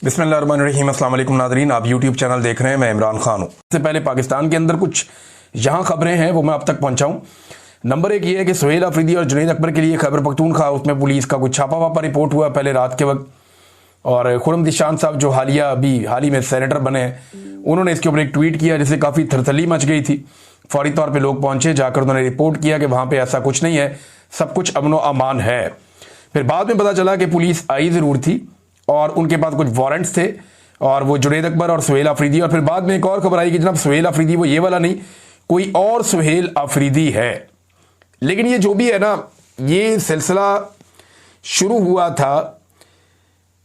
बिस्मिल्लाहिर्रहमानिर्रहीम। अस्सलाम वालेकुम नाज़रीन, आप यूट्यूब चैनल देख रहे हैं, मैं इमरान खान हूँ। इससे पहले पाकिस्तान के अंदर कुछ यहाँ खबरें हैं वो मैं आप तक पहुँचाऊँ। नंबर एक ये है कि सुहेल अफरीदी और जुनैद अकबर के लिए खैबर पख्तूनख्वा उसमें पुलिस का कुछ छापा वापा रिपोर्ट हुआ पहले रात के वक्त, और खुर्रम दिशान साहब जो हाल ही में सेनेटर बने हैं, उन्होंने इसके ऊपर एक ट्वीट किया जिससे काफ़ी थरथली मच गई थी। फौरी तौर पे लोग पहुंचे, जाकर उन्होंने रिपोर्ट किया कि वहाँ पे ऐसा कुछ नहीं है, सब कुछ अमन व अमान है। फिर बाद में पता चला कि पुलिस आई ज़रूर थी और उनके पास कुछ वारंट्स थे, और वो जुनैद अकबर और सुहेल अफरीदी। और फिर बाद में एक और खबर आई कि जनाब सुहेल अफरीदी वो ये वाला नहीं, कोई और सुहेल अफरीदी है। लेकिन ये जो भी है ना, ये सिलसिला शुरू हुआ था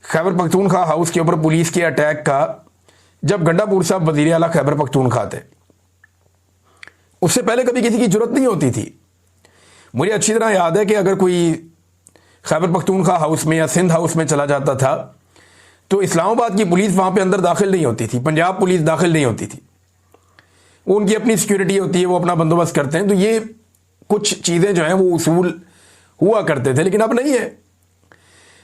खैबर पख्तूनख्वा हाउस के ऊपर पुलिस के अटैक का, जब गंडापुर साहब वज़ीर आला खैबर पख्तूनख्वा थे। उससे पहले कभी किसी की जरूरत नहीं होती थी। मुझे अच्छी तरह याद है कि अगर कोई खैबर पख्तूनख्वा हाउस में या सिंध हाउस में चला जाता था तो इस्लामाबाद की पुलिस वहां पे अंदर दाखिल नहीं होती थी, पंजाब पुलिस दाखिल नहीं होती थी। वो उनकी अपनी सिक्योरिटी होती है, वो अपना बंदोबस्त करते हैं। तो ये कुछ चीज़ें जो हैं वो उसूल हुआ करते थे, लेकिन अब नहीं है।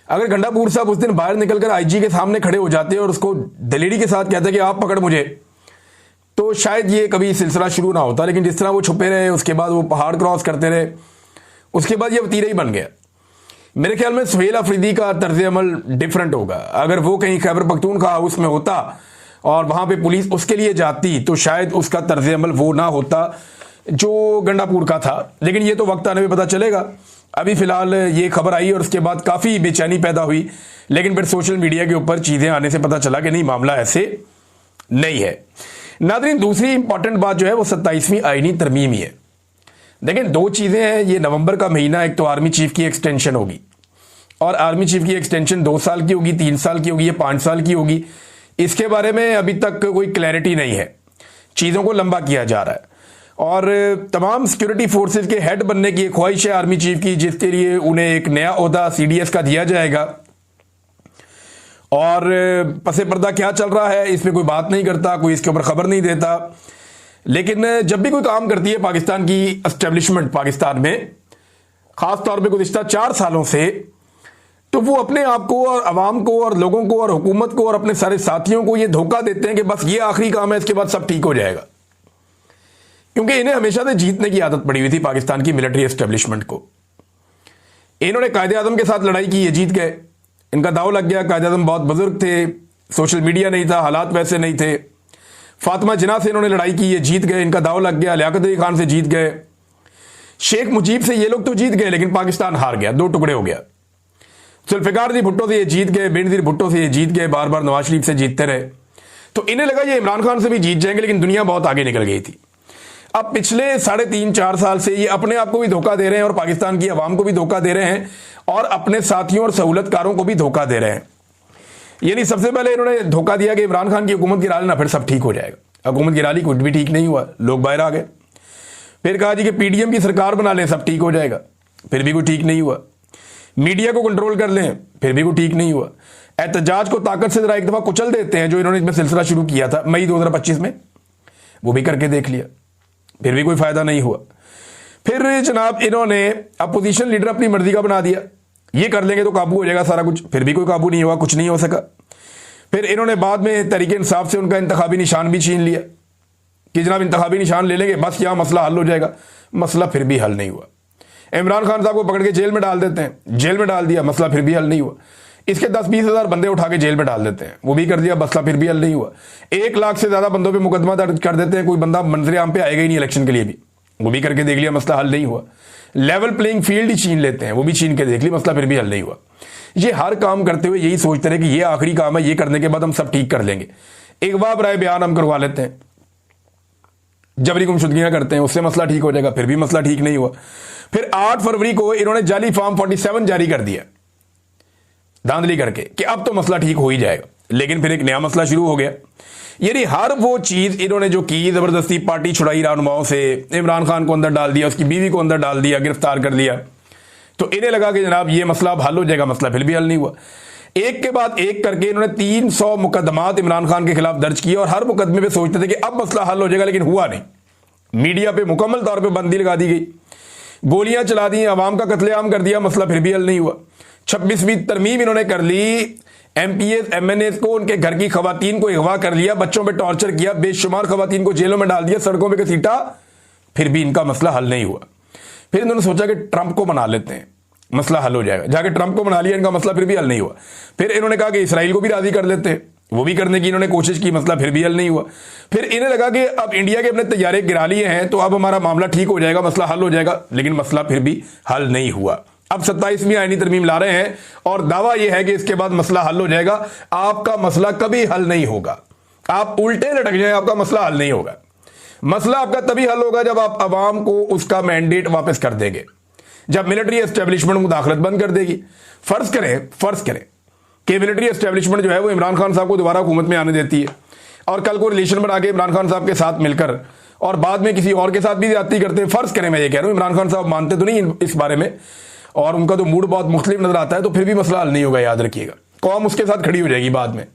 अगर गंडापुर साहब उस दिन बाहर निकलकर आईजी के सामने खड़े हो जाते और उसको दलेरी के साथ कहते कि आप पकड़ मुझे, तो शायद ये कभी सिलसिला शुरू ना होता। लेकिन जिस तरह वो छुपे रहे, उसके बाद वो पहाड़ क्रॉस करते रहे, उसके बाद ये वतीरा ही बन गया। मेरे ख्याल में सुहेल अफरीदी का तर्ज अमल डिफरेंट होगा। अगर वो कहीं खैबर पख्तूनख्वा हाउस में होता और वहां पे पुलिस उसके लिए जाती तो शायद उसका तर्ज अमल वो ना होता जो गंडापुर का था। लेकिन ये तो वक्त आने में पता चलेगा। अभी फिलहाल ये खबर आई और उसके बाद काफ़ी बेचैनी पैदा हुई, लेकिन फिर सोशल मीडिया के ऊपर चीज़ें आने से पता चला कि नहीं, मामला ऐसे नहीं है। नाज़रीन, दूसरी इंपॉर्टेंट बात जो है वो 27वीं आईनी तरमीम ही है। देखिए, दो चीज़ें हैं। ये नवंबर का महीना, एक तो आर्मी चीफ की एक्सटेंशन होगी, और आर्मी चीफ की एक्सटेंशन 2 साल की होगी, 3 साल की होगी या 5 साल की होगी, इसके बारे में अभी तक कोई क्लैरिटी नहीं है। चीज़ों को लंबा किया जा रहा है, और तमाम सिक्योरिटी फोर्सेज के हेड बनने की एक ख्वाहिश है आर्मी चीफ की, जिसके लिए उन्हें एक नया ओहदा CDS का दिया जाएगा। और पसे पर्दा क्या चल रहा है इस पर कोई बात नहीं करता, कोई इसके ऊपर खबर नहीं देता। लेकिन जब भी कोई काम करती है पाकिस्तान की एस्टेब्लिशमेंट पाकिस्तान में, खास तौर पे गुज़िश्ता 4 सालों से, तो वो अपने आप को और अवाम को और लोगों को और हुकूमत को और अपने सारे साथियों को ये धोखा देते हैं कि बस ये आखिरी काम है, इसके बाद सब ठीक हो जाएगा। क्योंकि इन्हें हमेशा से जीतने की आदत पड़ी हुई थी पाकिस्तान की मिलिट्री एस्टेब्लिशमेंट को। इन्होंने कायदे आज़म के साथ लड़ाई की, ये जीत गए। इनका दाव लग गया, कायदे आज़म बहुत बुजुर्ग थे, सोशल मीडिया नहीं था, हालात वैसे नहीं थे। फातिमा जिन्ना से इन्होंने लड़ाई की, ये जीत गए, इनका दाव लग गया। लियाकत अली खान से जीत गए, शेख मुजीब से ये लोग तो जीत गए, लेकिन पाकिस्तान हार गया, 2 टुकड़े हो गया। जुल्फ़िकार भुट्टो से ये जीत गए, बेनज़ीर भुट्टो से ये जीत गए, बार बार नवाज शरीफ से जीतते रहे। तो इन्हें लगा ये इमरान खान से भी जीत जाएंगे, लेकिन दुनिया बहुत आगे निकल गई थी। अब पिछले 3.5-4 साल से ये अपने आप को भी धोखा दे रहे हैं और पाकिस्तान की आवाम को भी धोखा दे रहे हैं और अपने साथियों और सहूलतकारों को भी धोखा दे रहे हैं। यानी सबसे पहले इन्होंने धोखा दिया कि इमरान खान की हुकूमत गिरा लेना, फिर सब ठीक हो जाएगा। हुकूमत गिरा ली, कुछ भी ठीक नहीं हुआ, लोग बाहर आ गए। फिर कहा जी कि PDM की सरकार बना लें, सब ठीक हो जाएगा, फिर भी कोई ठीक नहीं हुआ। मीडिया को कंट्रोल कर लें, फिर भी कोई ठीक नहीं हुआ। एहतजाज को ताकत से जरा एक दफा कुचल देते हैं, जो इन्होंने इसमें सिलसिला शुरू किया था मई 2025 में, वो भी करके देख लिया, फिर भी कोई फायदा नहीं हुआ। फिर जनाब इन्होंने अपोजिशन लीडर अपनी मर्जी का बना दिया, ये कर लेंगे तो काबू हो जाएगा सारा कुछ, फिर भी कोई काबू नहीं हुआ, कुछ नहीं हो सका। फिर इन्होंने बाद में तरीके इंसाफ से उनका इंतखाबी निशान भी छीन लिया कि जनाब इंतखाबी निशान ले लेंगे, बस क्या मसला हल हो जाएगा। मसला फिर भी हल नहीं हुआ। इमरान खान साहब को पकड़ के जेल में डाल देते हैं, जेल में डाल दिया, मसला फिर भी हल नहीं हुआ। इसके 10-20 हज़ार बंदे उठा के जेल में डाल देते हैं, वो भी कर दिया, मसला फिर भी हल नहीं हुआ। 1 लाख से ज्यादा बंदों पे मुकदमा दर्ज कर देते हैं, कोई बंदा मंजर आम पे आएगा ही नहीं इलेक्शन के लिए भी, वो भी करके देख लिया, मसला हल नहीं हुआ। लेवल प्लेइंग फील्ड ही छीन लेते हैं, वो भी छीन के देख लिया, मसला फिर भी हल नहीं हुआ। ये हर काम करते हुए यही सोचते रहे कि ये आखिरी काम है, ये करने के बाद हम सब ठीक कर लेंगे। एक बार राय बयान हम करवा लेते हैं, जबरी गुमशुदगियां करते हैं, उससे मसला ठीक हो जाएगा, फिर भी मसला ठीक नहीं हुआ। फिर 8 फरवरी को इन्होंने जाली फॉर्म 47 जारी कर दिया, धांधली करके कि अब तो मसला ठीक हो ही जाएगा। लेकिन फिर एक नया मसला शुरू हो गया। यानी हर वो चीज इन्होंने जो की, जबरदस्ती पार्टी छुड़ाई रहनुमाओं से, इमरान खान को अंदर डाल दिया, उसकी बीवी को अंदर डाल दिया, गिरफ्तार कर लिया, तो इन्हें लगा कि जनाब ये मसला अब हल हो जाएगा, मसला फिर भी हल नहीं हुआ। एक के बाद एक करके इन्होंने 300 मुकदमात इमरान खान के खिलाफ दर्ज किए और हर मुकदमे पे सोचते थे कि अब मसला हल हो जाएगा, लेकिन हुआ नहीं। मीडिया पे मुकम्मल तौर पे बंदी लगा दी गई, गोलियां चला दी, अवाम का कत्लेआम कर दिया, मसला फिर भी हल नहीं हुआ। 26वीं तरमीम इन्होंने कर ली, एमपीएस एमएनएस को, उनके घर की खवातीन को अगवा कर लिया, बच्चों पे टॉर्चर किया, बेशुमार खवातीन को जेलों में डाल दिया, सड़कों पे घसीटा, फिर भी इनका मसला हल नहीं हुआ। फिर इन्होंने सोचा कि ट्रंप को मना लेते हैं, मसला हल हो जाएगा। जाके ट्रंप को मना लिया, इनका मसला फिर भी हल नहीं हुआ। फिर इन्होंने कहा कि इसराइल को भी राजी कर लेते हैं, वो भी करने की इन्होंने कोशिश की, मसला फिर भी हल नहीं हुआ। फिर इन्हें लगा कि अब इंडिया के अपने तैयारे गिरा लिए हैं तो अब हमारा मामला ठीक हो जाएगा, मसला हल हो जाएगा, लेकिन मसला फिर भी हल नहीं हुआ। अब 27वीं आईनी तरमीम ला रहे हैं और दावा यह है कि इसके बाद मसला हल हो जाएगा। आपका मसला कभी हल नहीं होगा, आप उल्टे लटक जाए, आपका मसला हल नहीं होगा। मसला आपका तभी हल होगा जब आप अवाम को उसका मैंडेट वापस कर देंगे, जब मिलिट्री एस्टेब्लिशमेंट मुदाखलत बंद कर देगी। फर्ज करें कि मिलिट्री एस्टेब्लिशमेंट जो है वो इमरान खान साहब को दोबारा हुकूमत में आने देती है और कल को रिलेशन बना के इमरान खान साहब के साथ मिलकर और बाद में किसी और के साथ भी ज्यादती करते हैं। फर्ज करें, मैं ये कह रहा हूं, इमरान खान साहब मानते तो नहीं इस बारे में और उनका तो मूड बहुत मुख्तलिफ नजर आता है, तो फिर भी मसला हल नहीं होगा, याद रखिएगा। कौम उसके साथ खड़ी हो जाएगी बाद में।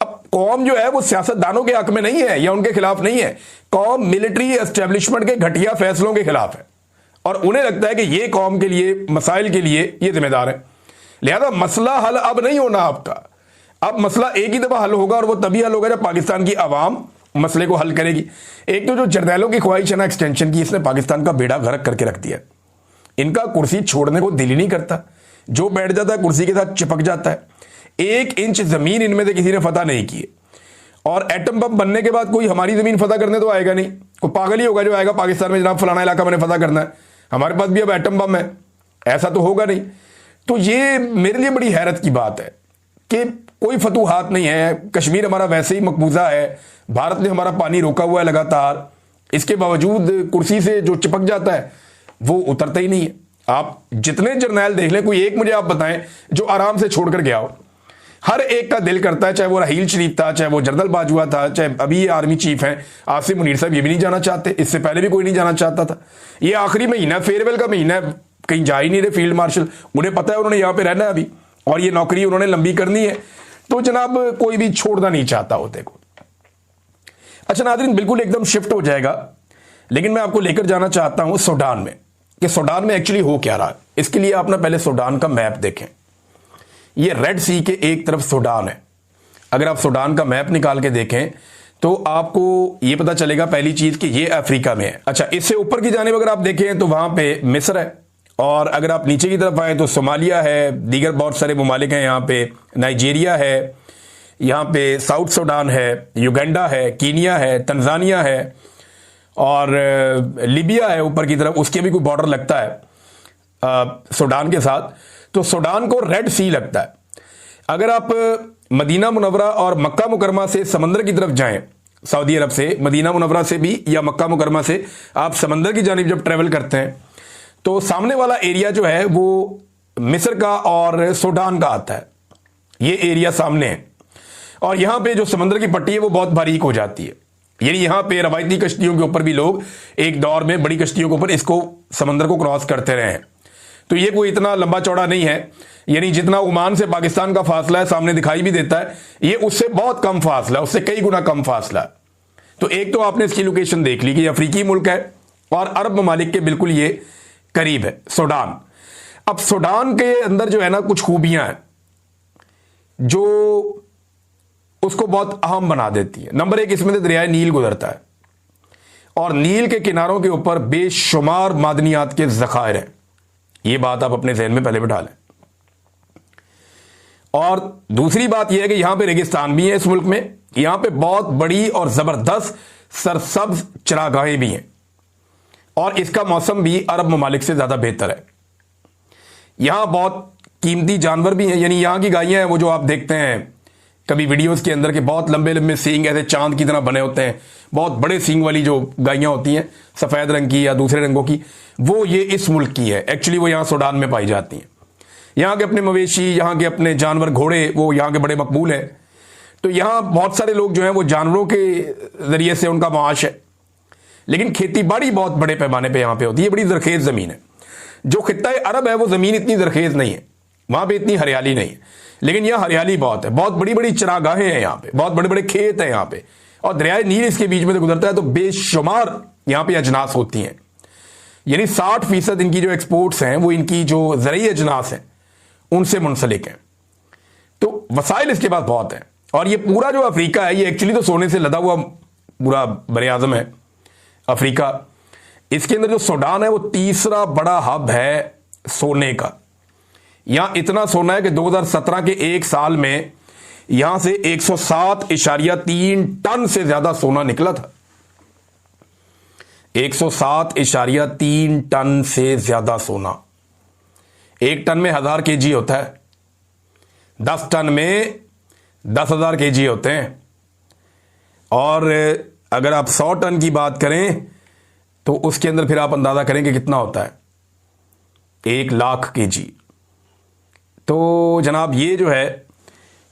अब कौम जो है वो सियासतदानों के हक में नहीं है या उनके खिलाफ नहीं है, कौम मिलिट्री एस्टेब्लिशमेंट के घटिया फैसलों के खिलाफ है और उन्हें लगता है कि ये कौम के लिए, मसाइल के लिए ये जिम्मेदार है। लिहाजा मसला हल अब नहीं होना आपका, अब मसला एक ही दफा हल होगा और वो तभी हल होगा जब पाकिस्तान की आवाम मसले को हल करेगी। एक तो जो जर्नैलों की ख्वाहिश है ना एक्सटेंशन की, इसने पाकिस्तान का बेड़ा गर्क करके रख दिया। इनका कुर्सी छोड़ने को दिल ही नहीं करता, जो बैठ जाता है कुर्सी के साथ चिपक जाता है। 1 इंच जमीन इनमें से किसी ने फतह नहीं की, और एटम बम बनने के बाद कोई हमारी जमीन फतह करने तो आएगा नहीं, कोई पागल ही होगा जो आएगा पाकिस्तान में, जनाब फलाना इलाका मैंने फतह करना है, हमारे पास भी अब एटम बम है, ऐसा तो होगा नहीं। तो ये मेरे लिए बड़ी हैरत की बात है कि कोई फतूहात नहीं है, कश्मीर हमारा वैसे ही मकबूजा है, भारत ने हमारा पानी रोका हुआ है लगातार, इसके बावजूद कुर्सी से जो चिपक जाता है वो उतरता ही नहीं है। आप जितने जर्नैल देख लें, कोई एक मुझे आप बताएं जो आराम से छोड़कर गया हो। हर एक का दिल करता है, चाहे वो राहील शरीफ था, चाहे वो जनरल बाजवा था, चाहे अभी ये आर्मी चीफ हैं आसिम मुनीर साहब, ये भी नहीं जाना चाहते, इससे पहले भी कोई नहीं जाना चाहता था। ये आखिरी महीना, फेयरवेल का महीना है, कहीं जा ही नहीं रहे फील्ड मार्शल, उन्हें पता है उन्होंने यहां पे रहना है अभी और ये नौकरी उन्होंने लंबी करनी है, तो जनाब कोई भी छोड़ना नहीं चाहता होते को। अच्छा नाज़रीन, बिल्कुल एकदम शिफ्ट हो जाएगा, लेकिन मैं आपको लेकर जाना चाहता हूं सूडान में, कि सूडान में एक्चुअली हो क्या रहा है। इसके लिए आप ना पहले सूडान का मैप देखें। ये रेड सी के एक तरफ सूडान है। अगर आप सूडान का मैप निकाल के देखें तो आपको ये पता चलेगा पहली चीज कि ये अफ्रीका में है। अच्छा, इससे ऊपर की जानिब अगर आप देखें तो वहां पे मिस्र है, और अगर आप नीचे की तरफ आए तो सोमालिया है, दीगर बहुत सारे ममालिक हैं यहाँ पे, नाइजीरिया है, यहाँ पे साउथ सूडान है, युगांडा है, कीनिया है, तंजानिया है और लीबिया है ऊपर की तरफ, उसके भी कोई बॉर्डर लगता है सूडान के साथ। तो सूडान को रेड सी लगता है। अगर आप मदीना मुनव्वरा और मक्का मुकरमा से समंदर की तरफ जाएं, सऊदी अरब से मदीना मुनव्वरा से भी या मक्का मुकरमा से आप समंदर की जानिब जब ट्रेवल करते हैं तो सामने वाला एरिया जो है वो मिस्र का और सूडान का आता है। ये एरिया सामने है और यहां पे जो समंदर की पट्टी है वो बहुत बारीक हो जाती है, यानी यहां पे रवायती कश्तियों के ऊपर भी लोग एक दौर में बड़ी कश्तियों के ऊपर इसको समंदर को क्रॉस करते रहे हैं। तो ये कोई इतना लंबा चौड़ा नहीं है, यानी जितना ओमान से पाकिस्तान का फासला है सामने दिखाई भी देता है, ये उससे बहुत कम फासला है, उससे कई गुना कम फासला है। तो एक तो आपने इसकी लोकेशन देख ली कि अफ्रीकी मुल्क है और अरब ममालिक के बिल्कुल ये करीब है सूडान। अब सूडान के अंदर जो है ना कुछ खूबियां हैं जो उसको बहुत अहम बना देती है। नंबर 1, इसमें से दरियाए नील गुजरता है और नील के किनारों के ऊपर बेशुमार मादनियात के जखायर हैं। ये बात आप अपने जहन में पहले बिठा लें। और दूसरी बात यह है कि यहां पे रेगिस्तान भी है इस मुल्क में, यहां पे बहुत बड़ी और जबरदस्त सरसब्ज चरागाहें भी हैं और इसका मौसम भी अरब ममालिक से ज्यादा बेहतर है। यहां बहुत कीमती जानवर भी हैं, यानी यहां की गायें हैं वो जो आप देखते हैं कभी वीडियोस के अंदर के बहुत लंबे लंबे सींग ऐसे चांद की तरह बने होते हैं, बहुत बड़े सींग वाली जो गायें होती हैं सफेद रंग की या दूसरे रंगों की, वो ये इस मुल्क की है। एक्चुअली वो यहां सूडान में पाई जाती हैं। यहां के अपने मवेशी, यहां के अपने जानवर, घोड़े, वो यहां के बड़े मकबूल हैं। तो यहां बहुत सारे लोग जो हैं वो जानवरों के जरिए से उनका माश है, लेकिन खेती बाड़ी बहुत बड़े पैमाने पर यहां पर होती है। बड़ी जरखेज जमीन है। जो खित्ता अरब है वो जमीन इतनी जरखेज नहीं है, वहां पर इतनी हरियाली नहीं है, लेकिन यहां हरियाली बहुत है। बहुत बड़ी बड़ी चरागाहें हैं यहां पे, बहुत बड़े बड़े खेत हैं यहां पे, और दरियाए नील इसके बीच में से गुजरता है। तो बेशुमार यहां पे अजनास होती हैं, यानी 60% इनकी जो एक्सपोर्ट्स हैं वो इनकी जो ज़रई अजनास हैं उनसे मुंसलिक हैं। तो वसाइल इसके पास बहुत है। और ये पूरा जो अफ्रीका है ये एक्चुअली तो सोने से लदा हुआ पूरा बरे आजम है अफ्रीका। इसके अंदर जो सूडान है वो तीसरा बड़ा हब है सोने का। यहां इतना सोना है कि 2017 के एक साल में यहां से 107.3 टन से ज्यादा सोना निकला था। 107.3 टन से ज्यादा सोना। एक टन में 1000 केजी होता है, 10 टन में 10,000 केजी होते हैं। और अगर आप 100 टन की बात करें तो उसके अंदर फिर आप अंदाजा करें कि कितना होता है, 1,00,000 केजी। तो जनाब ये जो है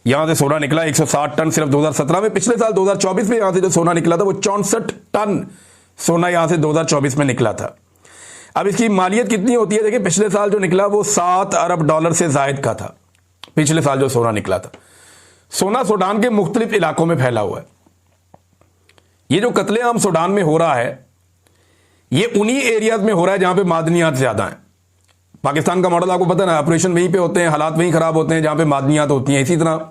यहां से सोना निकला 160 टन सिर्फ 2017 में। पिछले साल 2024 में यहां से जो सोना निकला था वो 64 टन सोना यहां से 2024 में निकला था। अब इसकी मालियत कितनी होती है देखिए, पिछले साल जो निकला वो $7 अरब से जायद का था। पिछले साल जो सोना निकला था। सोना सूडान के मुख्तलिफ इलाकों में फैला हुआ है। ये जो कत्लेआम सूडान में हो रहा है ये उन्हीं एरियाज में हो रहा है जहां पे मादनियात ज्यादा हैं। पाकिस्तान का मॉडल आपको पता है ना, ऑपरेशन वहीं पे होते हैं, हालात वहीं खराब होते हैं जहां पे मादनियात होती हैं। इसी तरह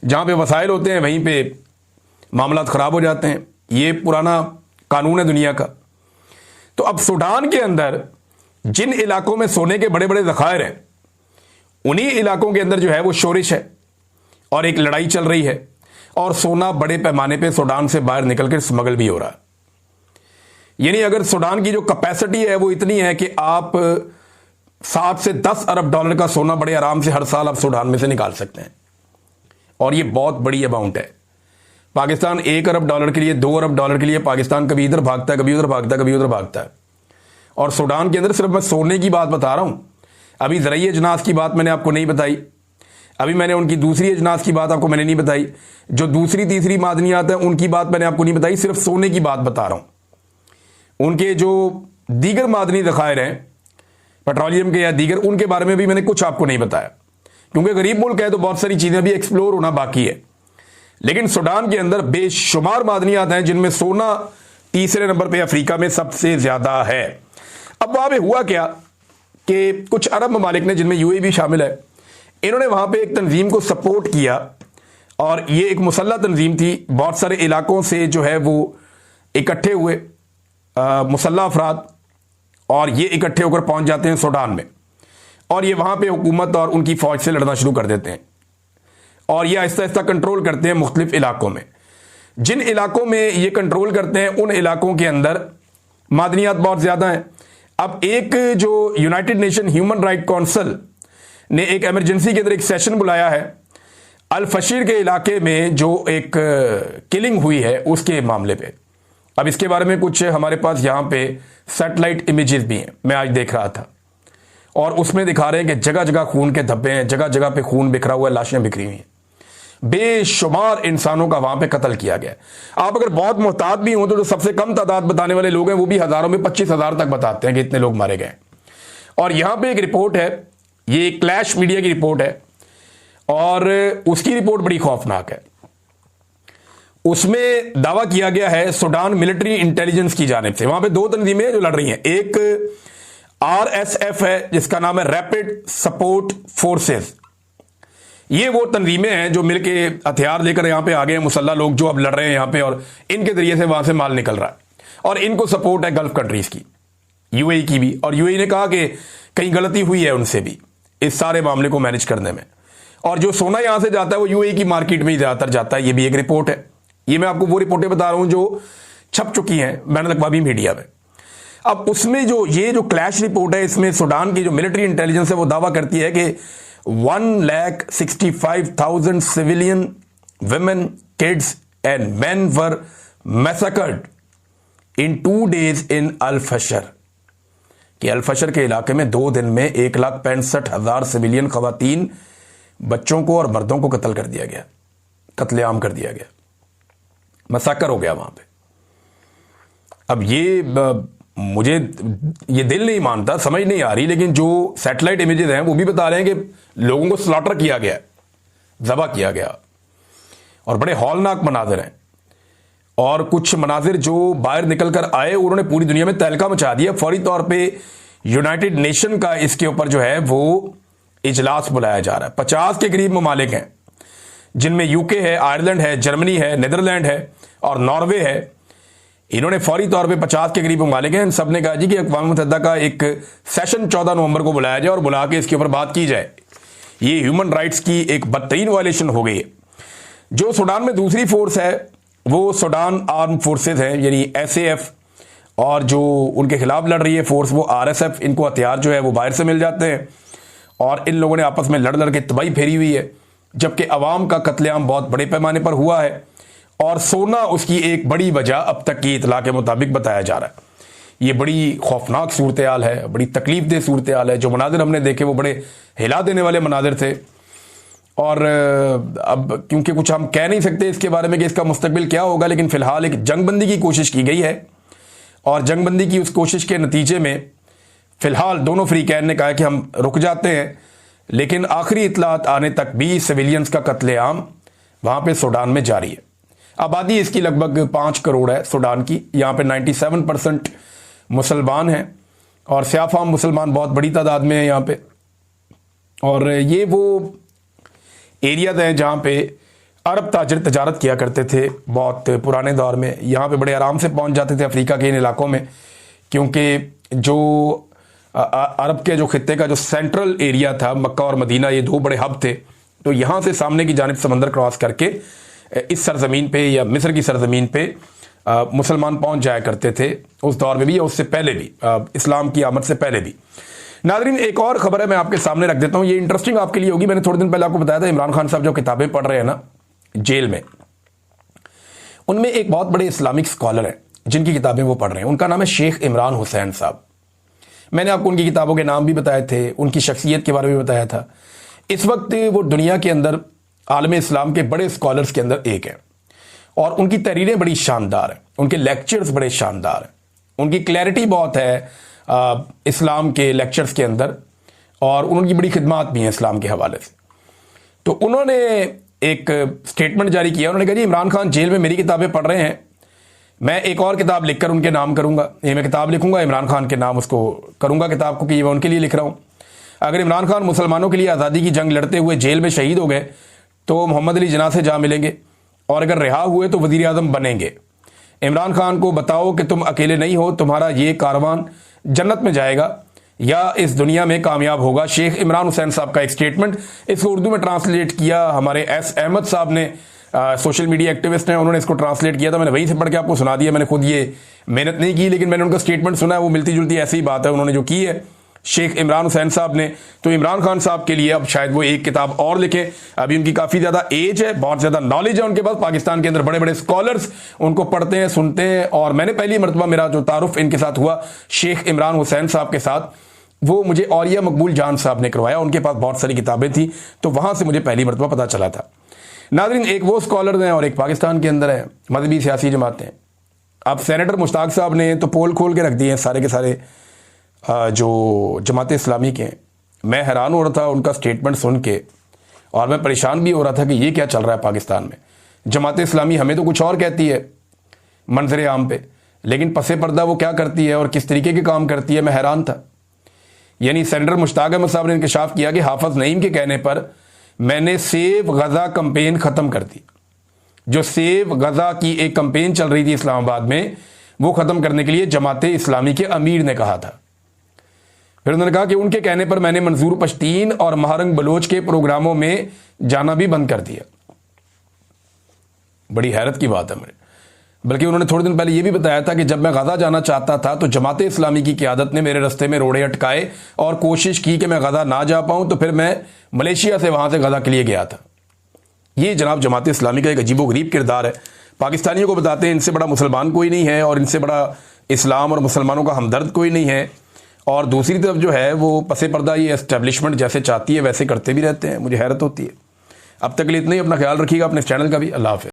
जहां पे वसाइल होते हैं वहीं पे मामलात खराब हो जाते हैं। ये पुराना कानून है दुनिया का। तो अब सूडान के अंदर जिन इलाकों में सोने के बड़े बड़े जखायर हैं उन्हीं इलाकों के अंदर जो है वो शोरिश है और एक लड़ाई चल रही है और सोना बड़े पैमाने पे सूडान से बाहर निकलकर स्मगल भी हो रहा है। यानी अगर सूडान की जो कैपेसिटी है वो इतनी है कि आप 7 से 10 अरब डॉलर का सोना बड़े आराम से हर साल आप सूडान में से निकाल सकते हैं। और ये बहुत बड़ी अमाउंट है। पाकिस्तान 1 अरब डॉलर के लिए, 2 अरब डॉलर के लिए पाकिस्तान कभी इधर भागता है, कभी उधर भागता है, कभी उधर भागता है। और सूडान के अंदर सिर्फ मैं सोने की बात बता रहा हूं। अभी ज़रई अजनास की बात मैंने आपको नहीं बताई। अभी मैंने उनकी दूसरी अजनास की बात आपको मैंने नहीं बताई। जो दूसरी तीसरी मादनियात है उनकी बात मैंने आपको नहीं बताई, सिर्फ सोने की बात बता रहा हूं। उनके जो दीगर मादनी ज़खायर हैं पेट्रोलियम के या दीगर, उनके बारे में भी मैंने कुछ आपको नहीं बताया, क्योंकि गरीब मुल्क है तो बहुत सारी चीजें भी एक्सप्लोर होना बाकी है। लेकिन सूडान के अंदर बेशुमार मादनियात हैं जिनमें सोना तीसरे नंबर पे अफ्रीका में सबसे ज्यादा है। अब वहां पे हुआ क्या कि कुछ अरब ममालिक ने, जिनमें यूएई भी शामिल है, इन्होंने वहां पे एक तंजीम को सपोर्ट किया। और ये एक मुसल्लह तंजीम थी। बहुत सारे इलाकों से जो है वो इकट्ठे हुए मुसल्लह अफराद, और ये इकट्ठे होकर पहुंच जाते हैं सूडान में। और ये वहां पे हुकूमत और उनकी फौज से लड़ना शुरू कर देते हैं। और ये आहिस्ता आहिस्ता कंट्रोल करते हैं मुख्तलिफ इलाकों में। जिन इलाकों में ये कंट्रोल करते हैं उन इलाकों के अंदर मादनियात बहुत ज्यादा हैं। अब एक जो United nation human right council ने एक इमरजेंसी के अंदर एक सेशन बुलाया है अल फशीर के इलाके में जो एक किलिंग हुई है उसके मामले पे। अब इसके बारे में कुछ हमारे पास यहां पे सैटेलाइट इमेजेस भी हैं, मैं आज देख रहा था, और उसमें दिखा रहे हैं कि जगह जगह खून के धब्बे हैं, जगह जगह पे खून बिखरा हुआ है, लाशें बिखरी हुई हैं। बेशुमार इंसानों का वहां पे कत्ल किया गया। आप अगर बहुत मोहतात भी हो तो जो सबसे कम तादाद बताने वाले लोग हैं वो भी हजारों में 25,000 तक बताते हैं कि इतने लोग मारे गए। और यहां पे एक रिपोर्ट है, ये क्लैश मीडिया की रिपोर्ट है, और उसकी रिपोर्ट बड़ी खौफनाक है। उसमें दावा किया गया है सूडान मिलिट्री इंटेलिजेंस की जानिब से। वहां पे 2 तंजीमें जो लड़ रही हैं। एक RSF है जिसका नाम है रैपिड सपोर्ट फोर्सेस। ये वो तंजीमें हैं जो मिलके हथियार लेकर यहां पे आ गए हैं, मुसल्ला लोग जो अब लड़ रहे हैं यहां पे, और इनके जरिए से वहां से माल निकल रहा है। और इनको सपोर्ट है गल्फ कंट्रीज की, यूएई की भी। और यूएई ने कहा कि कहीं गलती हुई है उनसे भी इस सारे मामले को मैनेज करने में। और जो सोना यहां से जाता है वो यूएई की मार्केट में ही ज्यादातर जाता है। ये भी एक रिपोर्ट है। ये मैं आपको वो रिपोर्टें बता रहा हूं जो छप चुकी हैं बैनुल-अक़वामी मीडिया में। अब उसमें जो ये जो क्लैश रिपोर्ट है, इसमें सूडान की जो मिलिट्री इंटेलिजेंस है वो दावा करती है कि 1,65,000 civilian women, kids and men were massacred in 2 days in अल-फशर। कि अल-फशर के इलाके में 2 दिन में 1,65,000 सिविलियन खवातीन, बच्चों को और मर्दों को कत्ल कर दिया गया, कत्लेआम कर दिया गया, मसाकर हो गया वहां पे। अब ये मुझे ये दिल नहीं मानता, समझ नहीं आ रही, लेकिन जो सैटेलाइट इमेजेस हैं वो भी बता रहे हैं कि लोगों को स्लॉटर किया गया, ज़बह किया गया, और बड़े हौलनाक मनाजिर हैं। और कुछ मनाजिर जो बाहर निकलकर आए उन्होंने पूरी दुनिया में तहलका मचा दिया। फौरी तौर पे यूनाइटेड नेशन का इसके ऊपर जो है वो इजलास बुलाया जा रहा है। 50 के करीब ममालिक हैं जिनमें यूके है, आयरलैंड है, जर्मनी है, नीदरलैंड है और नॉर्वे है। इन्होंने फौरी तौर पे 50 के करीब ममालिक हैं। इन सब ने कहा जी कि अक़वाम मुत्तहिदा का एक सेशन 14 नवंबर को बुलाया जाए और बुला के इसके ऊपर बात की जाए। ये ह्यूमन राइट्स की एक बदतरीन वायलेशन हो गई है। जो सूडान में दूसरी फोर्स है वो सूडान आर्म फोर्सेज है, यानी SAF, और जो उनके खिलाफ लड़ रही है फोर्स वो RSF। इनको हथियार जो है वो बाहर से मिल जाते हैं और इन लोगों ने आपस में लड़ लड़ के तबाही फेरी हुई है, जबकि अवाम का कत्लेआम बहुत बड़े पैमाने पर हुआ है और सोना उसकी एक बड़ी वजह अब तक की इतला के मुताबिक बताया जा रहा है। ये बड़ी खौफनाक सूरत हाल है, बड़ी तकलीफ दह सूरत हाल है। जो मनाजिर हमने देखे वो बड़े हिला देने वाले मनाजिर थे और अब क्योंकि कुछ हम कह नहीं सकते इसके बारे में कि इसका मुस्तकबिल क्या होगा, लेकिन फिलहाल एक जंगबंदी की कोशिश की गई है और जंगबंदी की उस कोशिश के नतीजे में फिलहाल दोनों फ्रीकैन ने कहा कि हम रुक जाते हैं, लेकिन आखिरी इतलात आने तक भी सिविलियंस का कत्लेआम वहाँ पे सूडान में जारी है। आबादी इसकी लगभग 5 करोड़ है सूडान की। यहाँ पे 97% मुसलमान हैं और स्याफाम मुसलमान बहुत बड़ी तादाद में है यहाँ पे। और ये वो एरियाज हैं जहाँ पे अरब ताजिर तजारत किया करते थे बहुत पुराने दौर में। यहाँ पे बड़े आराम से पहुँच जाते थे अफ्रीका के इन इलाकों में, क्योंकि जो अरब के जो खित्ते का जो सेंट्रल एरिया था, मक्का और मदीना, ये 2 बड़े हब थे। तो यहाँ से सामने की जानिब समंदर क्रॉस करके इस सरजमीन पे या मिस्र की सरजमीन पे मुसलमान पहुँच जाया करते थे उस दौर में भी या उससे पहले भी, इस्लाम की आमद से पहले भी। नाज़रीन, एक और खबर है मैं आपके सामने रख देता हूँ, ये इंटरेस्टिंग आपके लिए होगी। मैंने थोड़े दिन पहले आपको बताया था इमरान खान साहब जो किताबें पढ़ रहे हैं ना जेल में, उनमें एक बहुत बड़े इस्लामिक स्कॉलर हैं जिनकी किताबें वो पढ़ रहे हैं। उनका नाम है शेख इमरान हुसैन साहब। मैंने आपको उनकी किताबों के नाम भी बताए थे, उनकी शख्सियत के बारे में बताया था। इस वक्त वो दुनिया के अंदर आलम इस्लाम के बड़े स्कॉलर्स के अंदर एक है और उनकी तहरीरें बड़ी शानदार हैं, उनके लेक्चर्स बड़े शानदार हैं, उनकी क्लैरिटी बहुत है इस्लाम के लेक्चर्स के अंदर और उनकी बड़ी खिदमात भी हैं इस्लाम के हवाले से। तो उन्होंने एक स्टेटमेंट जारी किया। उन्होंने कहा जी इमरान खान जेल में मेरी किताबें पढ़ रहे हैं, मैं एक और किताब लिखकर उनके नाम करूंगा। ये मैं किताब लिखूंगा इमरान खान के नाम उसको करूंगा किताब को कि ये मैं उनके लिए लिख रहा हूं। अगर इमरान खान मुसलमानों के लिए आज़ादी की जंग लड़ते हुए जेल में शहीद हो गए तो मोहम्मद अली जिन्ना से जा मिलेंगे और अगर रिहा हुए तो वज़ीर आज़म बनेंगे। इमरान खान को बताओ कि तुम अकेले नहीं हो, तुम्हारा ये कारवान जन्नत में जाएगा या इस दुनिया में कामयाब होगा। शेख इमरान हुसैन साहब का एक स्टेटमेंट, इसको उर्दू में ट्रांसलेट किया हमारे S अहमद साहब ने, सोशल मीडिया एक्टिविस्ट हैं, उन्होंने इसको ट्रांसलेट किया था। मैंने वहीं से पढ़ के आपको सुना दिया। मैंने खुद ये मेहनत नहीं की, लेकिन मैंने उनका स्टेटमेंट सुना है, वो मिलती जुलती ऐसी ही बात है उन्होंने जो की है शेख इमरान हुसैन साहब ने। तो इमरान खान साहब के लिए अब शायद वो एक किताब और लिखें। अभी उनकी काफ़ी ज़्यादा एज है, बहुत ज़्यादा नॉलेज है उनके पास। पाकिस्तान के अंदर बड़े बड़े स्कॉलर्स उनको पढ़ते हैं, सुनते हैं और मैंने पहली मरतबा मेरा जो तारुफ इनके साथ हुआ शेख इमरान हुसैन साहब के साथ, वो मुझे औरिया मकबूल जान साहब ने करवाया। उनके पास बहुत सारी किताबें थी तो वहाँ से मुझे पहली मरतबा पता चला था। नाज़रीन, एक वो स्कॉलर हैं और एक पाकिस्तान के अंदर है मजहबी सियासी जमातें। अब सेनेटर मुश्ताक साहब ने तो पोल खोल के रख दिए हैं सारे के सारे जो जमात इस्लामी के। मैं हैरान हो रहा था उनका स्टेटमेंट सुन के और मैं परेशान भी हो रहा था कि ये क्या चल रहा है पाकिस्तान में। जमात इस्लामी हमें तो कुछ और कहती है मंजर आम पे, लेकिन पसे पर्दा वो क्या करती है और किस तरीके के काम करती है, मैं हैरान था। यानी सेनेटर मुश्ताक अहमद साहब ने इंकशाफ किया कि हाफिज नईम के कहने पर मैंने सेव गजा कंपेन खत्म कर दी। जो सेव गजा की एक कंपेन चल रही थी इस्लामाबाद में, वो खत्म करने के लिए जमात इस्लामी के अमीर ने कहा था। फिर उन्होंने कहा कि उनके कहने पर मैंने मंजूर पश्तीन और महारंग बलोच के प्रोग्रामों में जाना भी बंद कर दिया। बड़ी हैरत की बात है मेरे। बल्कि उन्होंने थोड़े दिन पहले यह भी बताया था कि जब मैं गजा जाना चाहता था तो जमात इस्लामी की क़यादत ने मेरे रास्ते में रोड़े अटकाए और कोशिश की कि मैं गजा ना जा पाऊं, तो फिर मैं मलेशिया से वहां से गजा के लिए गया था। ये जनाब जमात इस्लामी का एक अजीबोगरीब किरदार है। पाकिस्तानियों को बताते हैं इनसे बड़ा मुसलमान कोई नहीं है और इनसे बड़ा इस्लाम और मुसलमानों का हमदर्द कोई नहीं है, और दूसरी तरफ जो है वो पसे पर्दा ये एस्टेब्लिशमेंट जैसे चाहती है वैसे करते भी रहते हैं। मुझे हैरत होती है। अब तक के लिए इतना ही। अपना ख्याल रखिएगा, अपने चैनल का भी। अल्लाह हाफ़िज़।